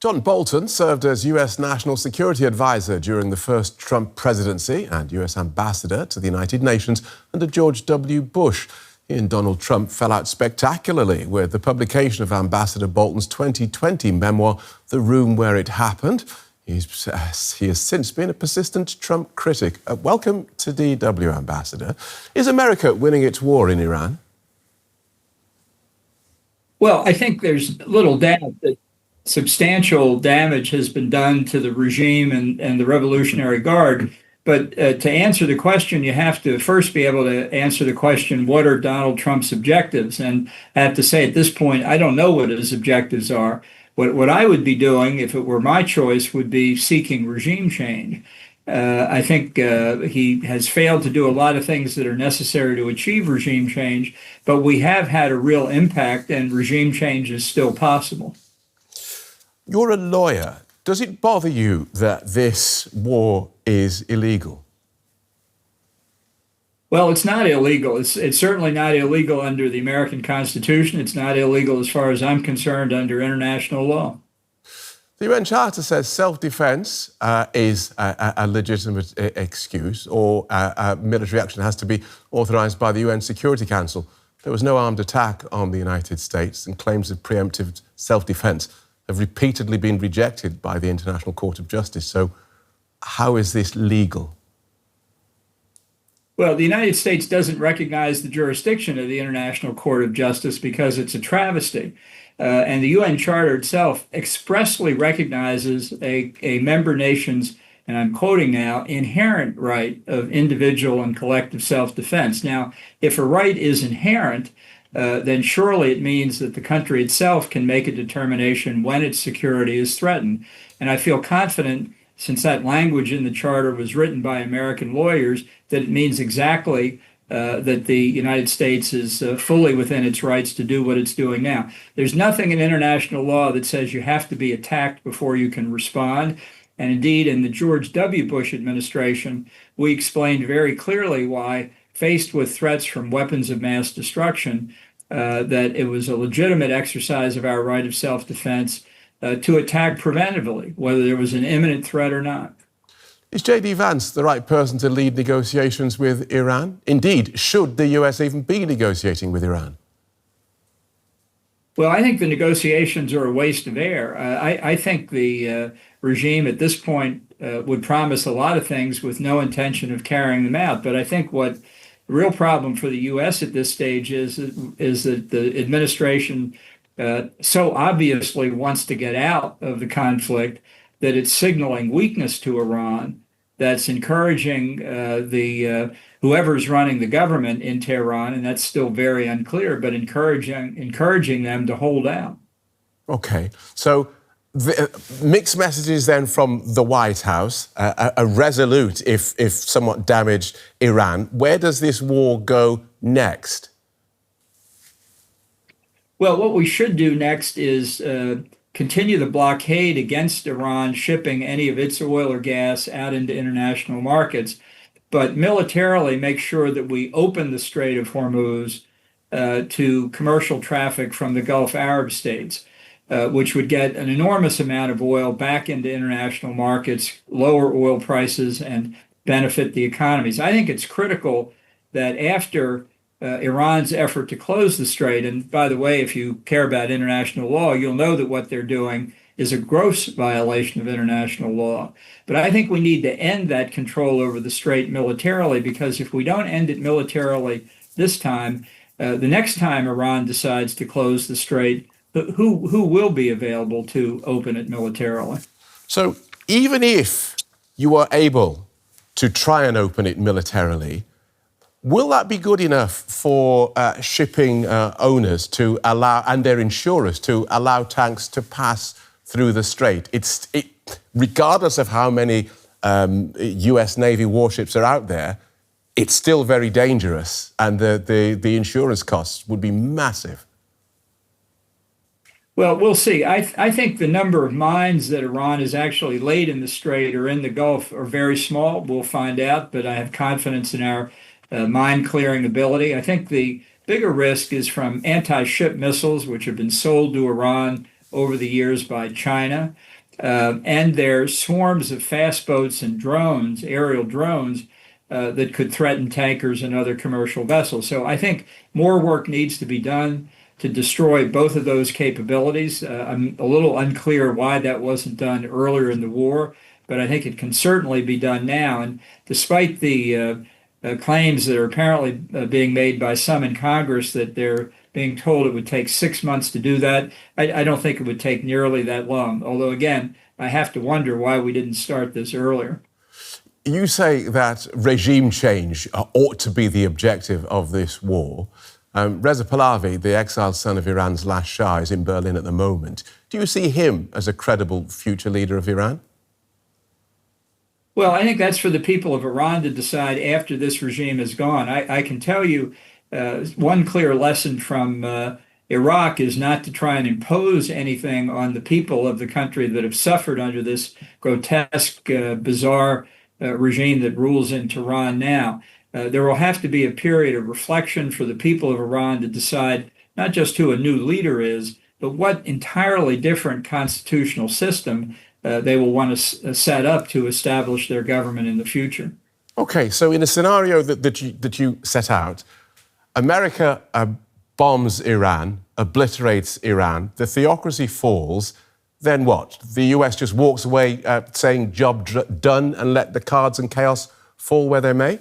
John Bolton served as US National Security Advisor during the first Trump presidency and US Ambassador to the United Nations under George W. Bush. He and Donald Trump fell out spectacularly with the publication of Ambassador Bolton's 2020 memoir, The Room Where It Happened. He has since been a persistent Trump critic. Welcome to DW, Ambassador. Is America winning its war in Iran? Well, I think there's little doubt that substantial damage has been done to the regime and the Revolutionary Guard. But to answer the question, you have to first be able to answer the question, what are Donald Trump's objectives? And I have to say at this point, I don't know what his objectives are. What I would be doing, if it were my choice, would be seeking regime change. I think he has failed to do a lot of things that are necessary to achieve regime change, but we have had a real impact and regime change is still possible. You're a lawyer. Does it bother you that this war is illegal? Well, it's not illegal. It's certainly not illegal under the American Constitution. It's not illegal as far as I'm concerned under international law. The UN Charter says self-defense is a legitimate excuse, or military action has to be authorized by the UN Security Council. There was no armed attack on the United States, and claims of preemptive self-defense have repeatedly been rejected by the International Court of Justice. So how is this legal? Well, the United States doesn't recognize the jurisdiction of the International Court of Justice because it's a travesty. And the UN Charter itself expressly recognizes a member nation's, and I'm quoting now, inherent right of individual and collective self-defense. Now, if a right is inherent, then surely it means that the country itself can make a determination when its security is threatened. And I feel confident, since that language in the Charter was written by American lawyers, that it means exactly that the United States is fully within its rights to do what it's doing now. There's nothing in international law that says you have to be attacked before you can respond. And indeed, in the George W. Bush administration, we explained very clearly why, faced with threats from weapons of mass destruction, that it was a legitimate exercise of our right of self-defense to attack preventively, whether there was an imminent threat or not. Is JD Vance the right person to lead negotiations with Iran? Indeed, should the US even be negotiating with Iran? Well, I think the negotiations are a waste of air. I think the regime at this point would promise a lot of things with no intention of carrying them out. But I think what the real problem for the U.S. at this stage is that the administration so obviously wants to get out of the conflict that it's signaling weakness to Iran, that's encouraging whoever's running the government in Tehran, and that's still very unclear, but encouraging them to hold out. Okay, so mixed messages then from the White House, a resolute, if somewhat damaged, Iran. Where does this war go next? Well, what we should do next is continue the blockade against Iran shipping any of its oil or gas out into international markets, but militarily make sure that we open the Strait of Hormuz to commercial traffic from the Gulf Arab states, which would get an enormous amount of oil back into international markets, lower oil prices, and benefit the economies. I think it's critical that after Iran's effort to close the strait, and by the way, if you care about international law, you'll know that what they're doing is a gross violation of international law. But I think we need to end that control over the strait militarily, because if we don't end it militarily this time, the next time Iran decides to close the strait, who will be available to open it militarily? So even if you are able to try and open it militarily, will that be good enough for shipping owners to allow, and their insurers, to allow tanks to pass through the strait? Regardless of how many US Navy warships are out there, it's still very dangerous, and the insurance costs would be massive. Well, we'll see. I think the number of mines that Iran has actually laid in the strait or in the Gulf are very small. We'll find out, but I have confidence in our mine clearing ability. I think the bigger risk is from anti-ship missiles, which have been sold to Iran over the years by China, and their swarms of fast boats and drones, aerial drones, that could threaten tankers and other commercial vessels. So I think more work needs to be done to destroy both of those capabilities. I'm a little unclear why that wasn't done earlier in the war, but I think it can certainly be done now. And despite the claims that are apparently being made by some in Congress that they're being told it would take 6 months to do that, I don't think it would take nearly that long. Although, again, I have to wonder why we didn't start this earlier. You say that regime change ought to be the objective of this war. Reza Pahlavi, the exiled son of Iran's last Shah, is in Berlin at the moment. Do you see him as a credible future leader of Iran? Well, I think that's for the people of Iran to decide after this regime is gone. I can tell you one clear lesson from Iraq is not to try and impose anything on the people of the country that have suffered under this grotesque, bizarre regime that rules in Tehran now. There will have to be a period of reflection for the people of Iran to decide not just who a new leader is, but what entirely different constitutional system they will want to set up to establish their government in the future. Okay, so in a scenario that you set out, America bombs Iran, obliterates Iran, the theocracy falls, then what? The US just walks away saying job done and let the cards and chaos fall where they may?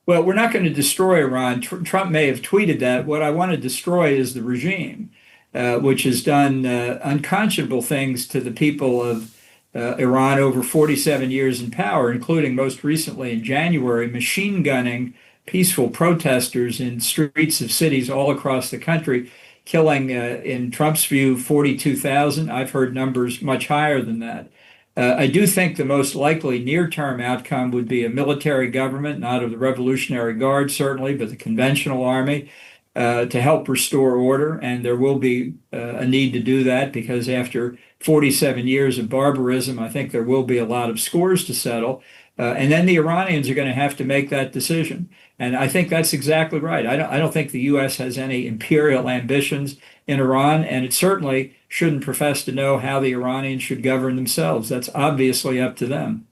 Well, we're not going to destroy Iran. Trump may have tweeted that. What I want to destroy is the regime, which has done unconscionable things to the people of Iran over 47 years in power, including most recently in January, machine gunning peaceful protesters in streets of cities all across the country, killing, in Trump's view, 42,000. I've heard numbers much higher than that. I do think the most likely near-term outcome would be a military government, not of the Revolutionary Guard, certainly, but the conventional army, to help restore order. And there will be a need to do that because after 47 years of barbarism, I think there will be a lot of scores to settle. And then the Iranians are going to have to make that decision. And I think that's exactly right. I don't think the U.S. has any imperial ambitions in Iran, and it certainly shouldn't profess to know how the Iranians should govern themselves. That's obviously up to them.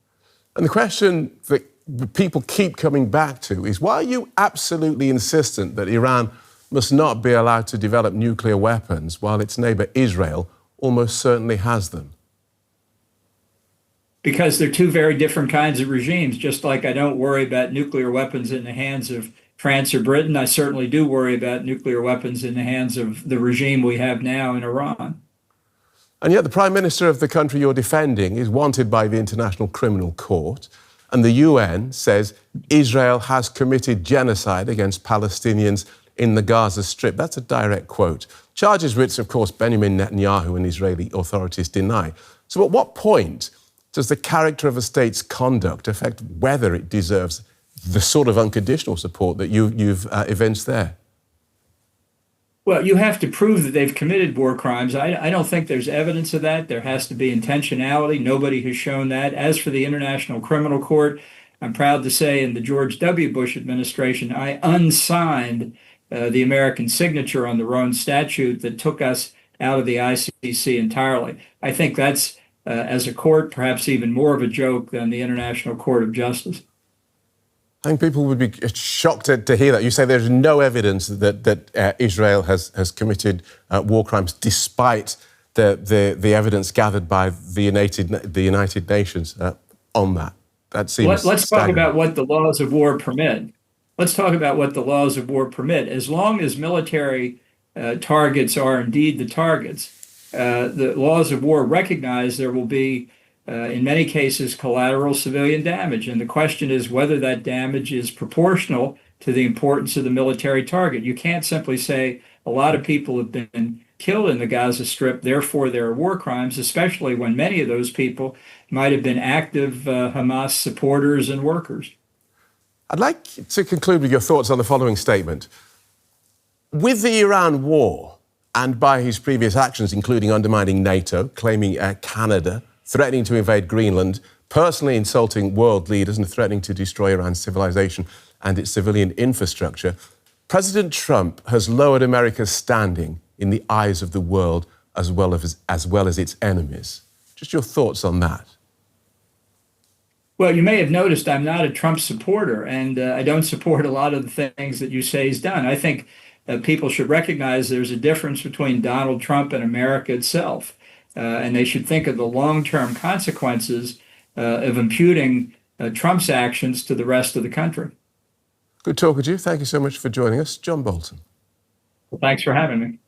And the question that people keep coming back to is, why are you absolutely insistent that Iran must not be allowed to develop nuclear weapons while its neighbor Israel almost certainly has them? Because they're two very different kinds of regimes. Just like I don't worry about nuclear weapons in the hands of France or Britain, I certainly do worry about nuclear weapons in the hands of the regime we have now in Iran. And yet the Prime Minister of the country you're defending is wanted by the International Criminal Court, and the UN says Israel has committed genocide against Palestinians in the Gaza Strip. That's a direct quote. Charges which, of course, Benjamin Netanyahu and Israeli authorities deny. So at what point does the character of a state's conduct affect whether it deserves the sort of unconditional support that you've evinced there? Well, you have to prove that they've committed war crimes. I don't think there's evidence of that. There has to be intentionality. Nobody has shown that. As for the International Criminal Court, I'm proud to say in the George W. Bush administration, I unsigned the American signature on the Rome Statute that took us out of the ICC entirely. I think that's, as a court, perhaps even more of a joke than the International Court of Justice. I think people would be shocked to hear that. You say there's no evidence that Israel has committed war crimes, despite the evidence gathered by the United Nations on that. That seems Let's talk staggering. about what the laws of war permit. Let's talk about what the laws of war permit. As long as military targets are indeed the targets, the laws of war recognize there will be, in many cases, collateral civilian damage. And the question is whether that damage is proportional to the importance of the military target. You can't simply say a lot of people have been killed in the Gaza Strip, therefore there are war crimes, especially when many of those people might have been active Hamas supporters and workers. I'd like to conclude with your thoughts on the following statement. With the Iran war, and by his previous actions, including undermining NATO, claiming Canada, threatening to invade Greenland, personally insulting world leaders and threatening to destroy Iran's civilization and its civilian infrastructure, President Trump has lowered America's standing in the eyes of the world as well as its enemies. Just your thoughts on that. Well, you may have noticed I'm not a Trump supporter, and I don't support a lot of the things that you say he's done. I think people should recognize there's a difference between Donald Trump and America itself, and they should think of the long-term consequences of imputing Trump's actions to the rest of the country. Good talking to you. Thank you so much for joining us. John Bolton. Well, thanks for having me.